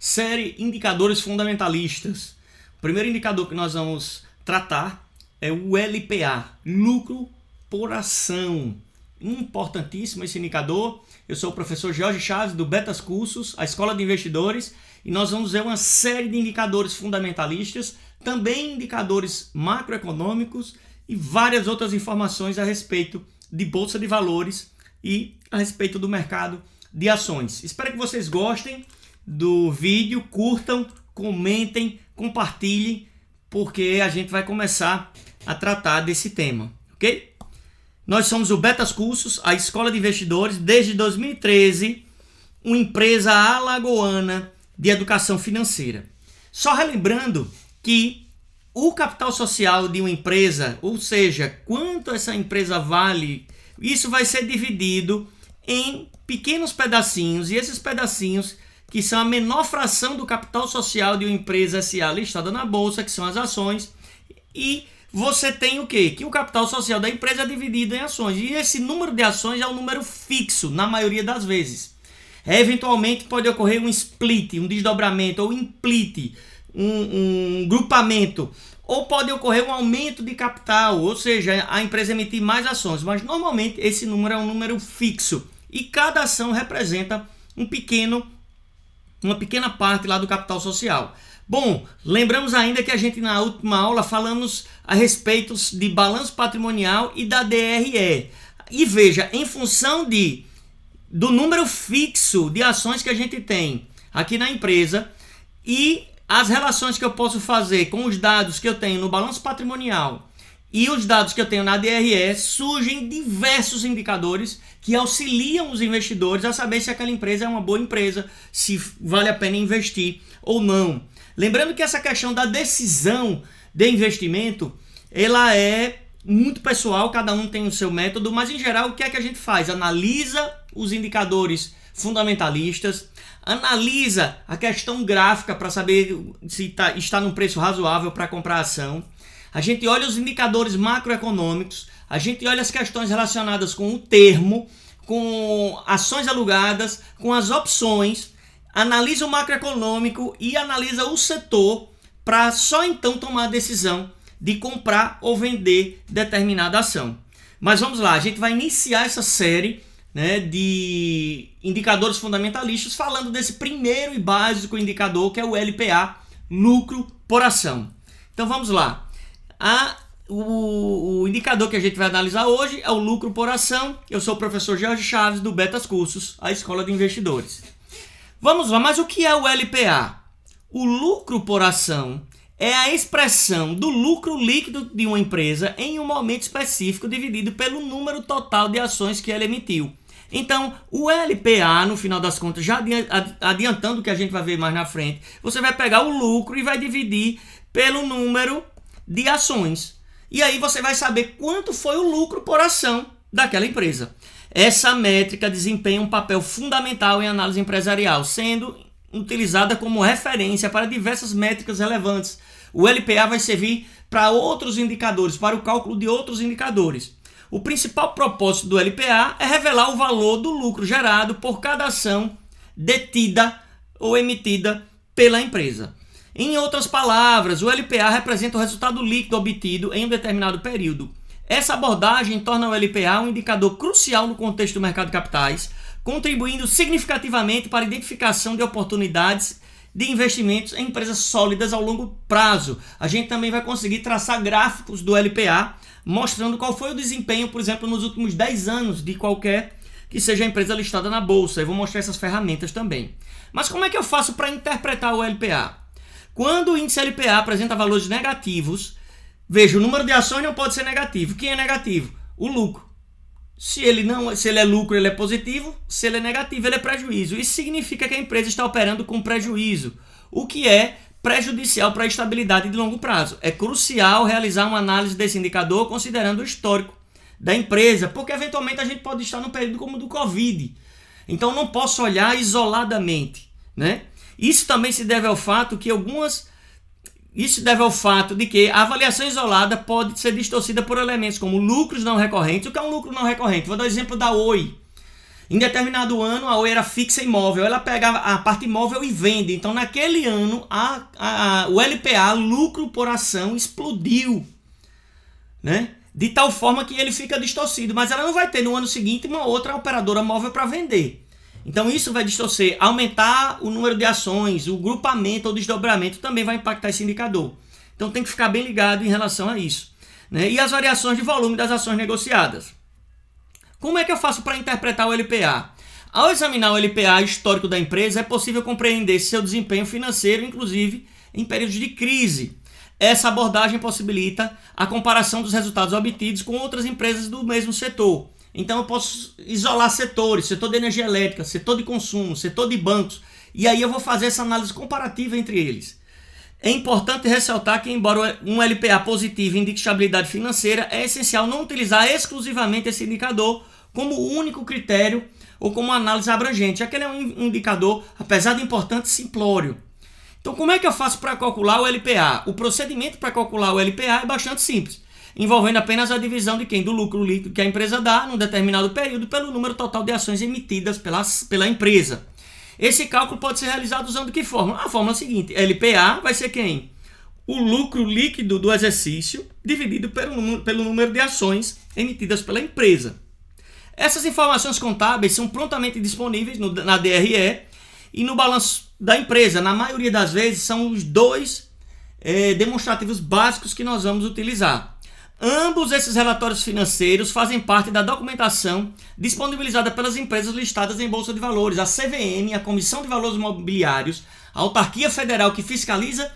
série Indicadores Fundamentalistas. O primeiro indicador que nós vamos tratar é o LPA, lucro por ação. Importantíssimo esse indicador. Eu sou o professor Jorge Chaves do Betas Cursos, a Escola de Investidores, e nós vamos ver uma série de indicadores fundamentalistas, também indicadores macroeconômicos e várias outras informações a respeito de bolsa de valores e a respeito do mercado de ações. Espero que vocês gostem do vídeo, curtam, comentem, compartilhem, porque a gente vai começar a tratar desse tema, ok? Nós somos o Betas Cursos, a Escola de Investidores, desde 2013, uma empresa alagoana de educação financeira. Só relembrando que o capital social de uma empresa, ou seja, quanto essa empresa vale, isso vai ser dividido em pequenos pedacinhos, e esses pedacinhos que são a menor fração do capital social de uma empresa SA listada na bolsa, que são as ações, e você tem o quê? Que o capital social da empresa é dividido em ações, e esse número de ações é um número fixo, na maioria das vezes. Eventualmente pode ocorrer um split, um desdobramento, ou split, um grupamento, ou pode ocorrer um aumento de capital, ou seja, a empresa emitir mais ações, mas normalmente esse número é um número fixo, e cada ação representa uma pequena parte lá do capital social. Bom, lembramos ainda que a gente na última aula falamos a respeito de balanço patrimonial e da DRE. E veja, em função do número fixo de ações que a gente tem aqui na empresa e as relações que eu posso fazer com os dados que eu tenho no balanço patrimonial e os dados que eu tenho na DRE, surgem diversos indicadores que auxiliam os investidores a saber se aquela empresa é uma boa empresa, se vale a pena investir ou não. Lembrando que essa questão da decisão de investimento, ela é muito pessoal, cada um tem o seu método, mas em geral o que é que a gente faz? Analisa os indicadores fundamentalistas, analisa a questão gráfica para saber se está num preço razoável para comprar a ação. A gente olha os indicadores macroeconômicos, a gente olha as questões relacionadas com o termo, com ações alugadas, com as opções, analisa o macroeconômico e analisa o setor para só então tomar a decisão de comprar ou vender determinada ação. Mas vamos lá, a gente vai iniciar essa série, né, de indicadores fundamentalistas falando desse primeiro e básico indicador que é o LPA, lucro por ação. Então vamos lá. O indicador que a gente vai analisar hoje é o lucro por ação. Eu sou o professor Jorge Chaves do Betas Cursos, a Escola de Investidores. Vamos lá, mas o que é o LPA? O lucro por ação é a expressão do lucro líquido de uma empresa em um momento específico dividido pelo número total de ações que ela emitiu. Então, o LPA, no final das contas, já adiantando o que a gente vai ver mais na frente, você vai pegar o lucro e vai dividir pelo número de ações. E aí você vai saber quanto foi o lucro por ação daquela empresa. Essa métrica desempenha um papel fundamental em análise empresarial, sendo utilizada como referência para diversas métricas relevantes. O LPA vai servir para outros indicadores, para o cálculo de outros indicadores. O principal propósito do LPA é revelar o valor do lucro gerado por cada ação detida ou emitida pela empresa. Em outras palavras, o LPA representa o resultado líquido obtido em um determinado período. Essa abordagem torna o LPA um indicador crucial no contexto do mercado de capitais, contribuindo significativamente para a identificação de oportunidades de investimentos em empresas sólidas ao longo prazo. A gente também vai conseguir traçar gráficos do LPA, mostrando qual foi o desempenho, por exemplo, nos últimos 10 anos de qualquer que seja a empresa listada na bolsa. Eu vou mostrar essas ferramentas também. Mas como é que eu faço para interpretar o LPA? Quando o índice LPA apresenta valores negativos, veja, o número de ações não pode ser negativo. Quem é negativo? O lucro. Se ele é lucro, ele é positivo. Se ele é negativo, ele é prejuízo. Isso significa que a empresa está operando com prejuízo, o que é prejudicial para a estabilidade de longo prazo. É crucial realizar uma análise desse indicador considerando o histórico da empresa, porque eventualmente a gente pode estar num período como o do Covid. Então não posso olhar isoladamente, né? Isso também se deve ao fato de que a avaliação isolada pode ser distorcida por elementos como lucros não recorrentes. O que é um lucro não recorrente? Vou dar o exemplo da Oi. Em determinado ano, a Oi era fixa e móvel. Ela pega a parte móvel e vende. Então, naquele ano, o LPA, lucro por ação, explodiu, né? De tal forma que ele fica distorcido. Mas ela não vai ter no ano seguinte uma outra operadora móvel para vender. Então, isso vai distorcer. Aumentar o número de ações, o grupamento ou desdobramento também vai impactar esse indicador. Então, tem que ficar bem ligado em relação a isso, né? E as variações de volume das ações negociadas. Como é que eu faço para interpretar o LPA? Ao examinar o LPA histórico da empresa, é possível compreender seu desempenho financeiro, inclusive em períodos de crise. Essa abordagem possibilita a comparação dos resultados obtidos com outras empresas do mesmo setor. Então eu posso isolar setores, setor de energia elétrica, setor de consumo, setor de bancos, e aí eu vou fazer essa análise comparativa entre eles. É importante ressaltar que, embora um LPA positivo indique estabilidade financeira, é essencial não utilizar exclusivamente esse indicador como único critério ou como análise abrangente, já que ele é um indicador, apesar de importante, simplório. Então, como é que eu faço para calcular o LPA? O procedimento para calcular o LPA é bastante simples, envolvendo apenas a divisão de do lucro líquido que a empresa dá num determinado período pelo número total de ações emitidas pela empresa. Esse cálculo pode ser realizado usando que fórmula? A fórmula é a seguinte: LPA vai ser quem? O lucro líquido do exercício dividido pelo número de ações emitidas pela empresa. Essas informações contábeis são prontamente disponíveis na DRE e no balanço da empresa. Na maioria das vezes são os dois demonstrativos básicos que nós vamos utilizar. Ambos esses relatórios financeiros fazem parte da documentação disponibilizada pelas empresas listadas em Bolsa de Valores. A CVM, a Comissão de Valores Mobiliários, a autarquia federal que fiscaliza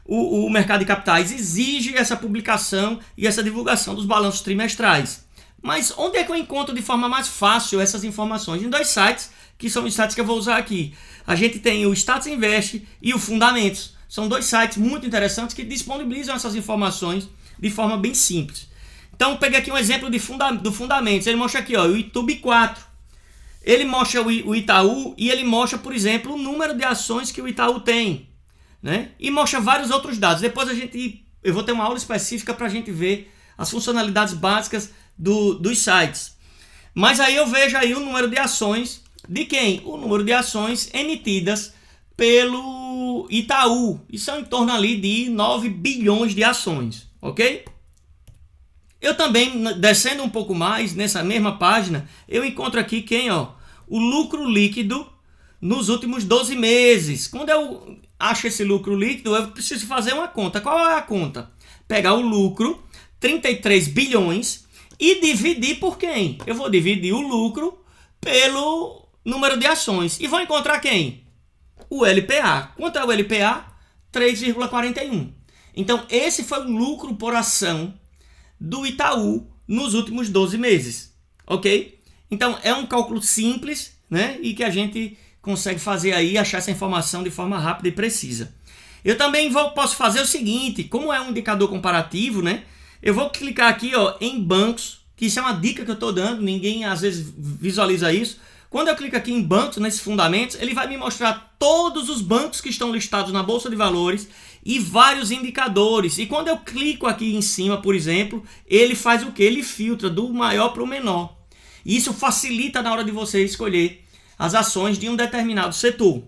o mercado de capitais, exige essa publicação e essa divulgação dos balanços trimestrais. Mas onde é que eu encontro de forma mais fácil essas informações? Em dois sites, que são os sites que eu vou usar aqui. A gente tem o Status Invest e o Fundamentos. São dois sites muito interessantes que disponibilizam essas informações de forma bem simples. Então, eu peguei aqui um exemplo do Fundamentos. Ele mostra aqui, ó, o YouTube 4. Ele mostra o Itaú e ele mostra, por exemplo, o número de ações que o Itaú tem, né? E mostra vários outros dados. Depois eu vou ter uma aula específica para a gente ver as funcionalidades básicas dos sites. Mas aí eu vejo aí o número de ações de quem? O número de ações emitidas pelo Itaú. E são em torno ali de 9 bilhões de ações. Ok? Eu também, descendo um pouco mais nessa mesma página, eu encontro aqui quem, ó, o lucro líquido nos últimos 12 meses. Quando eu acho esse lucro líquido, eu preciso fazer uma conta. Qual é a conta? Pegar o lucro, 33 bilhões, e dividir por quem? Eu vou dividir o lucro pelo número de ações. E vou encontrar quem? O LPA. Quanto é o LPA? 3,41. Então, esse foi o lucro por ação do Itaú nos últimos 12 meses. Ok? Então, é um cálculo simples, né? E que a gente consegue fazer aí, achar essa informação de forma rápida e precisa. Eu também posso fazer o seguinte, como é um indicador comparativo, né? Eu vou clicar aqui, ó, em bancos, que isso é uma dica que eu estou dando, ninguém às vezes visualiza isso. Quando eu clico aqui em bancos, nesses fundamentos, ele vai me mostrar todos os bancos que estão listados na Bolsa de Valores e vários indicadores. E quando eu clico aqui em cima, por exemplo, ele faz o quê? Ele filtra do maior para o menor. E isso facilita na hora de você escolher as ações de um determinado setor.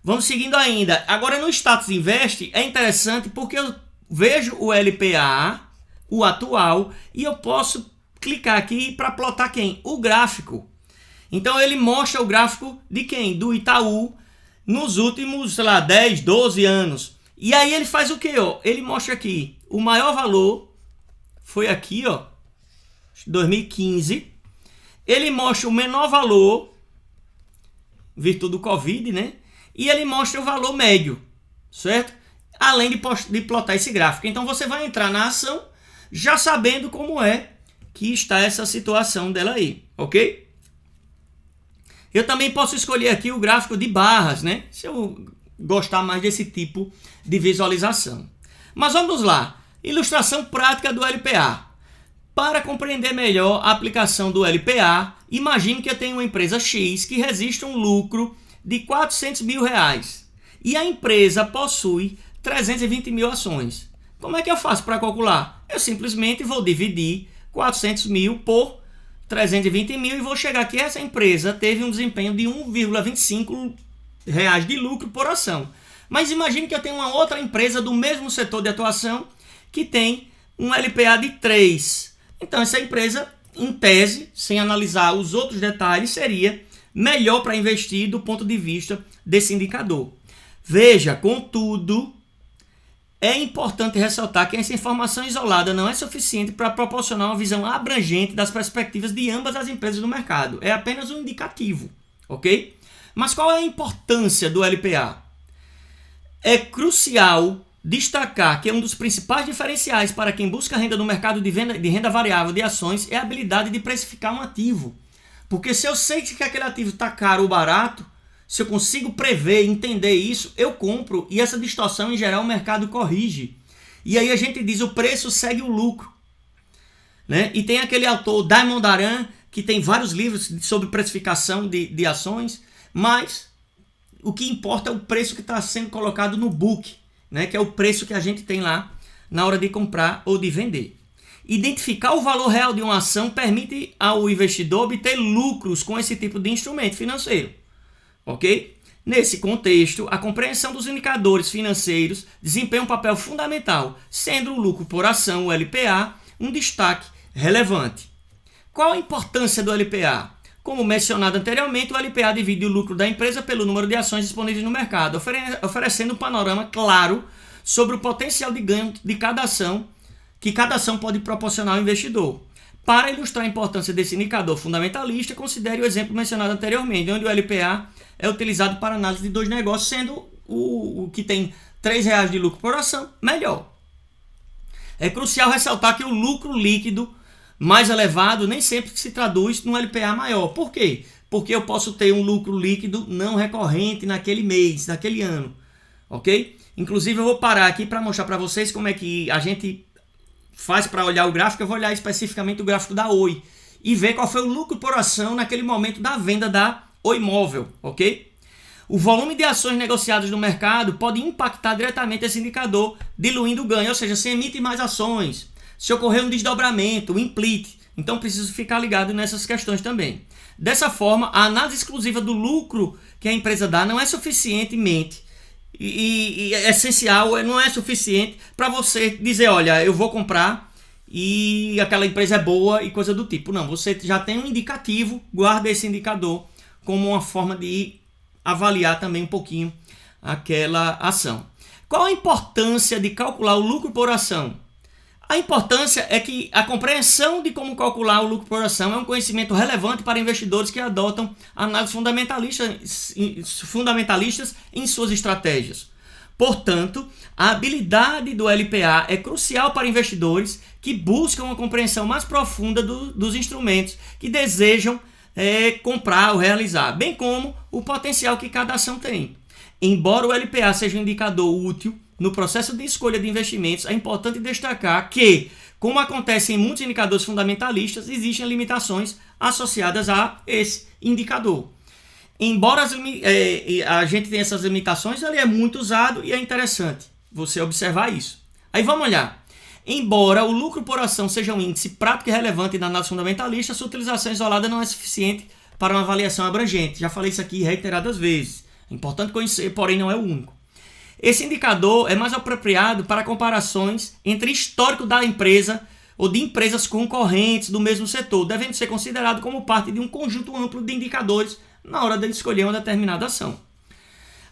Vamos seguindo ainda. Agora no Status Invest é interessante porque eu vejo o LPA, o atual, e eu posso clicar aqui para plotar quem? O gráfico. Então ele mostra o gráfico de quem? Do Itaú nos últimos, sei lá, 10, 12 anos. E aí ele faz o quê? Ó? Ele mostra aqui, o maior valor foi aqui, ó, 2015. Ele mostra o menor valor, virtude do Covid, né? E ele mostra o valor médio, certo? Além de plotar esse gráfico. Então você vai entrar na ação já sabendo como é que está essa situação dela aí, ok? Eu também posso escolher aqui o gráfico de barras, né? Se eu gostar mais desse tipo de visualização. Mas vamos lá. Ilustração prática do LPA. Para compreender melhor a aplicação do LPA, imagine que eu tenho uma empresa X que registra um lucro de 400 mil reais e a empresa possui 320 mil ações. Como é que eu faço para calcular? Eu simplesmente vou dividir 400 mil por 320 mil e vou chegar aqui, essa empresa teve um desempenho de 1,25 reais de lucro por ação. Mas imagine que eu tenho uma outra empresa do mesmo setor de atuação que tem um LPA de 3. Então essa empresa, em tese, sem analisar os outros detalhes, seria melhor para investir do ponto de vista desse indicador. Veja, contudo, é importante ressaltar que essa informação isolada não é suficiente para proporcionar uma visão abrangente das perspectivas de ambas as empresas do mercado. É apenas um indicativo, ok? Mas qual é a importância do LPA? É crucial destacar que um dos principais diferenciais para quem busca renda no mercado de renda variável de ações é a habilidade de precificar um ativo. Porque se eu sei que aquele ativo está caro ou barato, se eu consigo prever, entender isso, eu compro e essa distorção em geral o mercado corrige. E aí a gente diz o preço segue o lucro. Né? E tem aquele autor, Damon Daran, que tem vários livros sobre precificação de ações, mas o que importa é o preço que está sendo colocado no book, né? Que é o preço que a gente tem lá na hora de comprar ou de vender. Identificar o valor real de uma ação permite ao investidor obter lucros com esse tipo de instrumento financeiro. Ok? Nesse contexto, a compreensão dos indicadores financeiros desempenha um papel fundamental, sendo o lucro por ação, o LPA, um destaque relevante. Qual a importância do LPA? Como mencionado anteriormente, o LPA divide o lucro da empresa pelo número de ações disponíveis no mercado, oferecendo um panorama claro sobre o potencial de ganho de cada ação que cada ação pode proporcionar ao investidor. Para ilustrar a importância desse indicador fundamentalista, considere o exemplo mencionado anteriormente, onde o LPA é utilizado para análise de dois negócios, sendo o que tem R$3 de lucro por ação melhor. É crucial ressaltar que o lucro líquido mais elevado nem sempre se traduz num LPA maior. Por quê? Porque eu posso ter um lucro líquido não recorrente naquele mês, naquele ano. Ok? Inclusive eu vou parar aqui para mostrar para vocês como é que a gente faz para olhar o gráfico. Eu vou olhar especificamente o gráfico da Oi e ver qual foi o lucro por ação naquele momento da venda da Oi Móvel, ok? O volume de ações negociadas no mercado pode impactar diretamente esse indicador, diluindo o ganho, ou seja, se emite mais ações, se ocorrer um desdobramento, um implite. Então preciso ficar ligado nessas questões também. Dessa forma, a análise exclusiva do lucro que a empresa dá não é suficientemente e é essencial, não é suficiente para você dizer, olha, eu vou comprar e aquela empresa é boa e coisa do tipo. Não, você já tem um indicativo, guarda esse indicador como uma forma de avaliar também um pouquinho aquela ação. Qual a importância de calcular o lucro por ação? A importância é que a compreensão de como calcular o lucro por ação é um conhecimento relevante para investidores que adotam análises fundamentalistas em suas estratégias. Portanto, a habilidade do LPA é crucial para investidores que buscam uma compreensão mais profunda dos instrumentos que desejam comprar ou realizar, bem como o potencial que cada ação tem. Embora o LPA seja um indicador útil no processo de escolha de investimentos, é importante destacar que, como acontece em muitos indicadores fundamentalistas, existem limitações associadas a esse indicador. Embora a gente tenha essas limitações, ele é muito usado e é interessante você observar isso. Aí vamos olhar. Embora o lucro por ação seja um índice prático e relevante na análise fundamentalista, sua utilização isolada não é suficiente para uma avaliação abrangente. Já falei isso aqui reiteradas vezes. É importante conhecer, porém não é o único. Esse indicador é mais apropriado para comparações entre histórico da empresa ou de empresas concorrentes do mesmo setor, devendo ser considerado como parte de um conjunto amplo de indicadores na hora de escolher uma determinada ação.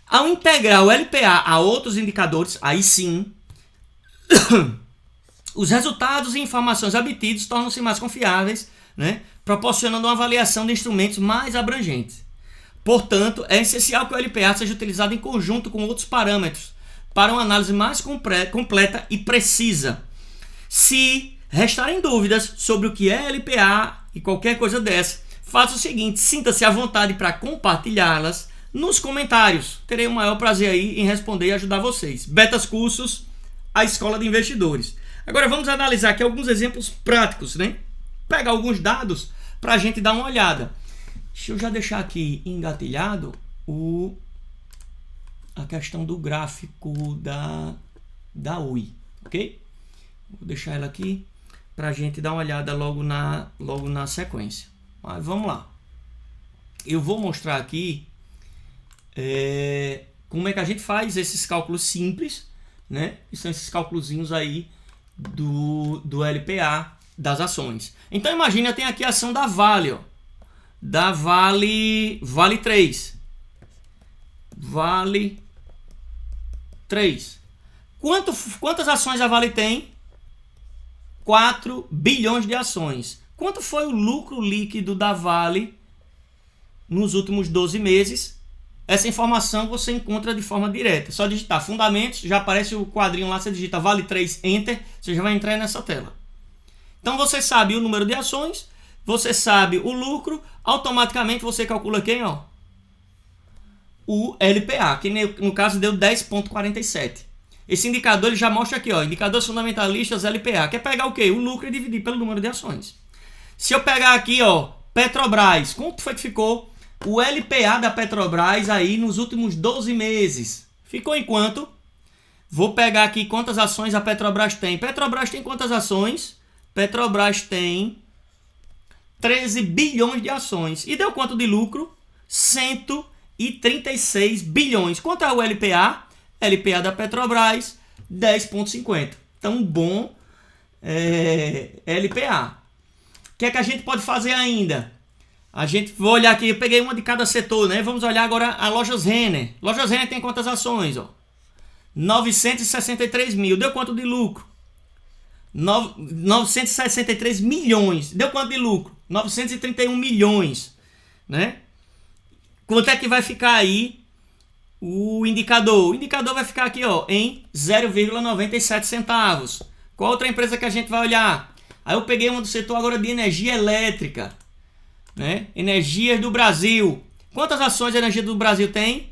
Ao integrar o LPA a outros indicadores, aí sim, os resultados e informações obtidos tornam-se mais confiáveis, né, proporcionando uma avaliação de instrumentos mais abrangentes. Portanto, é essencial que o LPA seja utilizado em conjunto com outros parâmetros para uma análise mais completa e precisa. Se restarem dúvidas sobre o que é LPA e qualquer coisa dessa, faça o seguinte, sinta-se à vontade para compartilhá-las nos comentários. Terei o maior prazer aí em responder e ajudar vocês. Betas Cursos, a Escola de Investidores. Agora vamos analisar aqui alguns exemplos práticos, né? Pegar alguns dados para a gente dar uma olhada. Deixa eu já deixar aqui engatilhado a questão do gráfico da Oi, ok? Vou deixar ela aqui para a gente dar uma olhada logo na sequência. Mas vamos lá. Eu vou mostrar aqui como é que a gente faz esses cálculos simples, né? Que são esses cálculozinhos aí do LPA das ações. Então imagina, eu tenho aqui a ação da Vale, ó, da Vale 3. Vale 3. Quantas ações a Vale tem? 4 bilhões de ações. Quanto foi o lucro líquido da Vale nos últimos 12 meses? Essa informação você encontra de forma direta. É só digitar fundamentos, já aparece o quadrinho lá, você digita Vale 3, Enter, você já vai entrar nessa tela. Então você sabe o número de ações, você sabe o lucro, automaticamente você calcula quem, ó? O LPA, que no caso deu 10,47. Esse indicador ele já mostra aqui, ó, indicadores fundamentalistas LPA. Quer pegar o quê? O lucro e dividir pelo número de ações. Se eu pegar aqui, ó, Petrobras, quanto foi que ficou o LPA da Petrobras aí nos últimos 12 meses? Ficou em quanto? Vou pegar aqui quantas ações a Petrobras tem. Petrobras tem quantas ações? Petrobras tem 13 bilhões de ações. E deu quanto de lucro? 136 bilhões. Quanto é o LPA? LPA da Petrobras, 10,50. Então, bom LPA. O que é que a gente pode fazer ainda? A gente vai olhar aqui, eu peguei uma de cada setor, né? Vamos olhar agora a Lojas Renner. Lojas Renner tem quantas ações? Ó? 963 mil. Deu quanto de lucro? 963 milhões. Deu quanto de lucro? 931 milhões. Né? Quanto é que vai ficar aí o indicador? O indicador vai ficar aqui, ó, em 0,97 centavos. Qual outra empresa que a gente vai olhar? Aí eu peguei uma do setor agora de energia elétrica, né? Energias do Brasil. Quantas ações de energia do Brasil tem?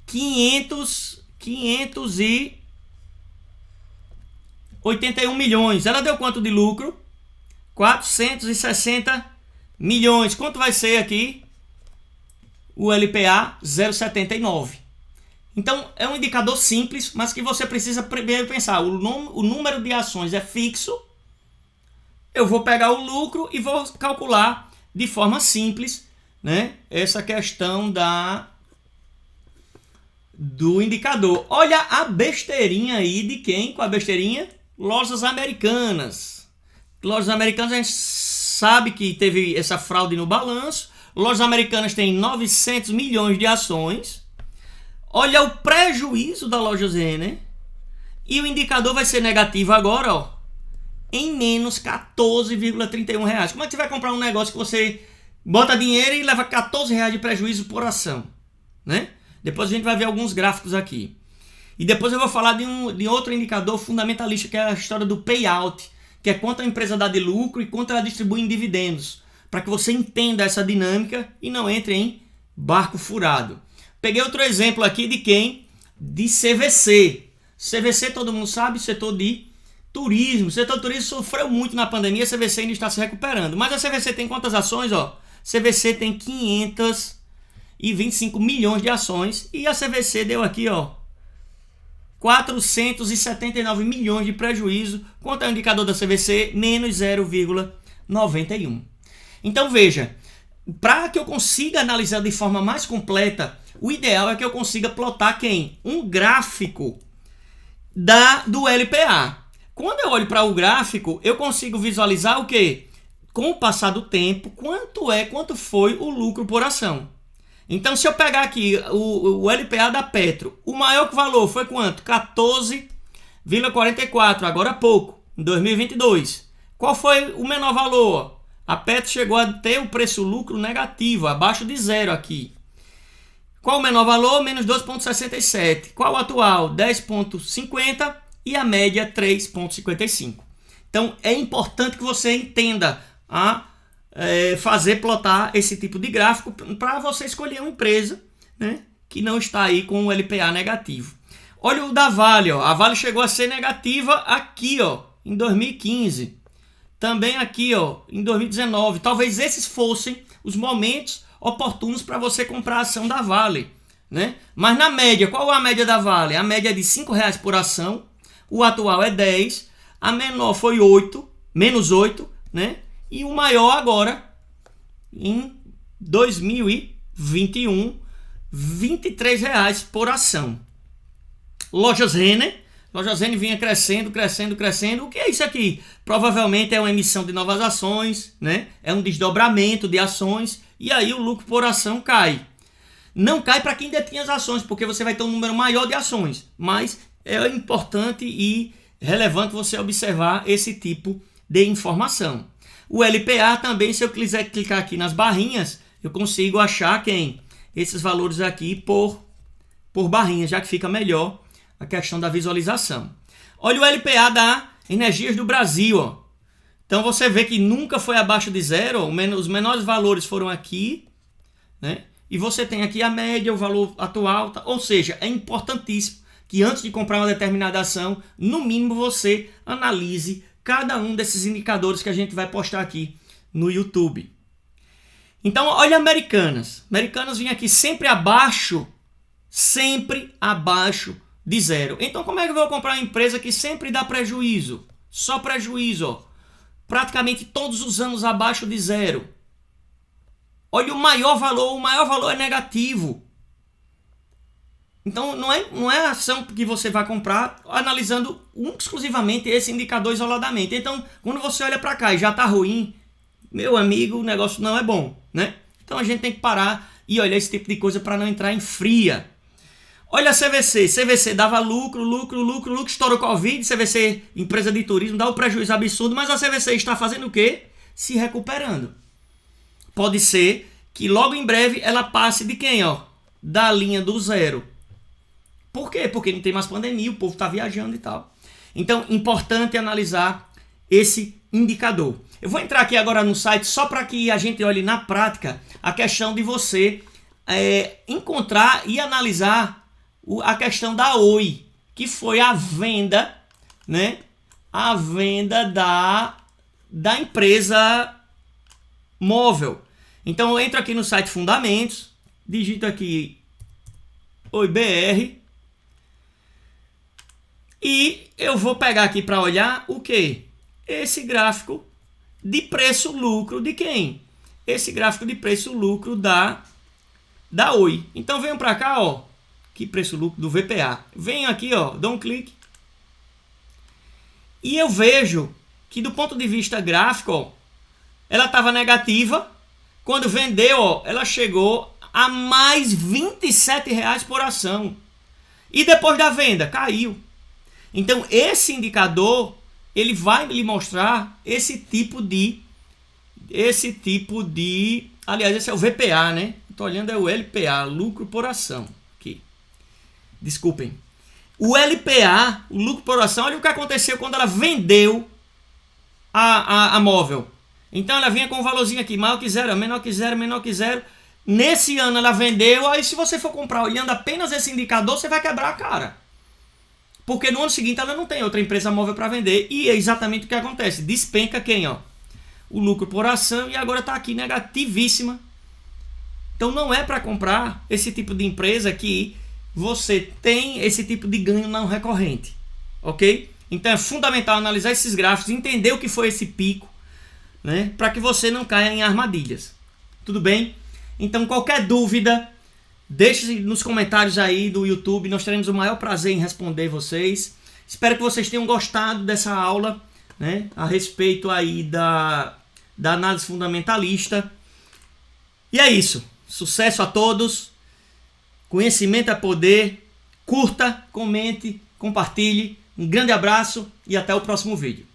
581 milhões. Ela deu quanto de lucro? 460 milhões. Quanto vai ser aqui? O LPA 0,79. Então é um indicador simples, mas que você precisa primeiro pensar. O número de ações é fixo. Eu vou pegar o lucro e vou calcular de forma simples, né, essa questão do indicador. Olha a besteirinha aí de quem? Com a besteirinha? Lojas Americanas. Lojas Americanas, a gente sabe que teve essa fraude no balanço. Lojas Americanas tem 900 milhões de ações. Olha o prejuízo da Lojas Renner. E o indicador vai ser negativo agora, ó, em menos 14,31 reais. Como é que você vai comprar um negócio que você bota dinheiro e leva 14 reais de prejuízo por ação? Né? Depois a gente vai ver alguns gráficos aqui. E depois eu vou falar de outro indicador fundamentalista, que é a história do payout, que é quanto a empresa dá de lucro e quanto ela distribui em dividendos, para que você entenda essa dinâmica e não entre em barco furado. Peguei outro exemplo aqui de quem? De CVC. CVC, todo mundo sabe, setor de turismo. O setor de turismo sofreu muito na pandemia, a CVC ainda está se recuperando. Mas a CVC tem quantas ações? Ó? CVC tem 525 milhões de ações e a CVC deu aqui, ó, 479 milhões de prejuízo. Quanto é o indicador da CVC? Menos 0,91. Então veja, para que eu consiga analisar de forma mais completa, o ideal é que eu consiga plotar quem? Um gráfico do LPA. Quando eu olho para o gráfico, eu consigo visualizar o quê? Com o passar do tempo, quanto foi o lucro por ação. Então, se eu pegar aqui o LPA da Petro, o maior valor foi quanto? 14,44, agora há pouco, em 2022. Qual foi o menor valor? A Petro chegou a ter o preço-lucro negativo, abaixo de zero aqui. Qual o menor valor? Menos 2,67. Qual o atual? 10,50 e a média 3,55. Então, é importante que você entenda plotar esse tipo de gráfico para você escolher uma empresa, né, que não está aí com o LPA negativo. Olha o da Vale, ó. A Vale chegou a ser negativa aqui, ó, em 2015. Também aqui, ó, em 2019. Talvez esses fossem os momentos oportunos para você comprar a ação da Vale, né? Mas na média, qual é a média da Vale? A média é de R$5 por ação, o atual é 10, a menor foi 8, menos 8, né? E o maior agora em 2021, R$ 23 por ação. Lojas Renner. Lojas Renner vinha crescendo. O que é isso aqui? Provavelmente é uma emissão de novas ações, né? É um desdobramento de ações e aí o lucro por ação cai. Não cai para quem detinha as ações, porque você vai ter um número maior de ações, mas é importante e relevante você observar esse tipo de informação. O LPA também, se eu quiser clicar aqui nas barrinhas, eu consigo achar esses valores aqui por barrinhas, já que fica melhor a questão da visualização. Olha o LPA da Energias do Brasil. Ó. Então você vê que nunca foi abaixo de zero. Ó. Os menores valores foram aqui, né? E você tem aqui a média, o valor atual. Ou seja, é importantíssimo que antes de comprar uma determinada ação, no mínimo você analise cada um desses indicadores que a gente vai postar aqui no YouTube. Então, olha Americanas. Americanas vinha aqui sempre abaixo de zero. Então, como é que eu vou comprar uma empresa que sempre dá prejuízo? Só prejuízo, ó. Praticamente todos os anos abaixo de zero. Olha o maior valor é negativo. Então, não é a ação que você vai comprar analisando exclusivamente esse indicador isoladamente. Então, quando você olha para cá e já está ruim, meu amigo, o negócio não é bom, né? Então, a gente tem que parar e olhar esse tipo de coisa para não entrar em fria. Olha a CVC. CVC dava lucro, estourou Covid, CVC, empresa de turismo, dá um prejuízo absurdo, mas a CVC está fazendo o quê? Se recuperando. Pode ser que logo em breve ela passe de quem, ó? Da linha do zero. Por quê? Porque não tem mais pandemia, o povo está viajando e tal. Então, importante analisar esse indicador. Eu vou entrar aqui agora no site só para que a gente olhe na prática a questão de você encontrar e analisar a questão da Oi, que foi a venda, né? A venda da empresa móvel. Então eu entro aqui no site Fundamentos, digito aqui Oi BR e eu vou pegar aqui para olhar o que? Esse gráfico de preço-lucro de quem? Esse gráfico de preço-lucro da Oi. Então venham para cá, ó. Que preço-lucro do VPA. Venho aqui, ó, dou um clique. E eu vejo que do ponto de vista gráfico, ó, ela estava negativa. Quando vendeu, ó, ela chegou a mais R$ 27 por ação. E depois da venda, caiu. Então, esse indicador, ele vai lhe mostrar esse tipo de... Aliás, esse é o VPA, né? Estou olhando, é o LPA, lucro por ação. Desculpem. O LPA, o lucro por ação, olha o que aconteceu quando ela vendeu a móvel. Então ela vinha com um valorzinho aqui, maior que zero, menor que zero, menor que zero. Nesse ano ela vendeu, aí se você for comprar olhando apenas esse indicador, você vai quebrar a cara. Porque no ano seguinte ela não tem outra empresa móvel para vender. E é exatamente o que acontece. Despenca quem, ó? O lucro por ação e agora está aqui negativíssima. Então não é para comprar esse tipo de empresa que você tem esse tipo de ganho não recorrente, ok? Então é fundamental analisar esses gráficos, entender o que foi esse pico, né? Para que você não caia em armadilhas, tudo bem? Então qualquer dúvida, deixe nos comentários aí do YouTube, nós teremos o maior prazer em responder vocês. Espero que vocês tenham gostado dessa aula, né? A respeito aí da análise fundamentalista. E é isso, sucesso a todos! Conhecimento é poder. Curta, comente, compartilhe. Um grande abraço e até o próximo vídeo.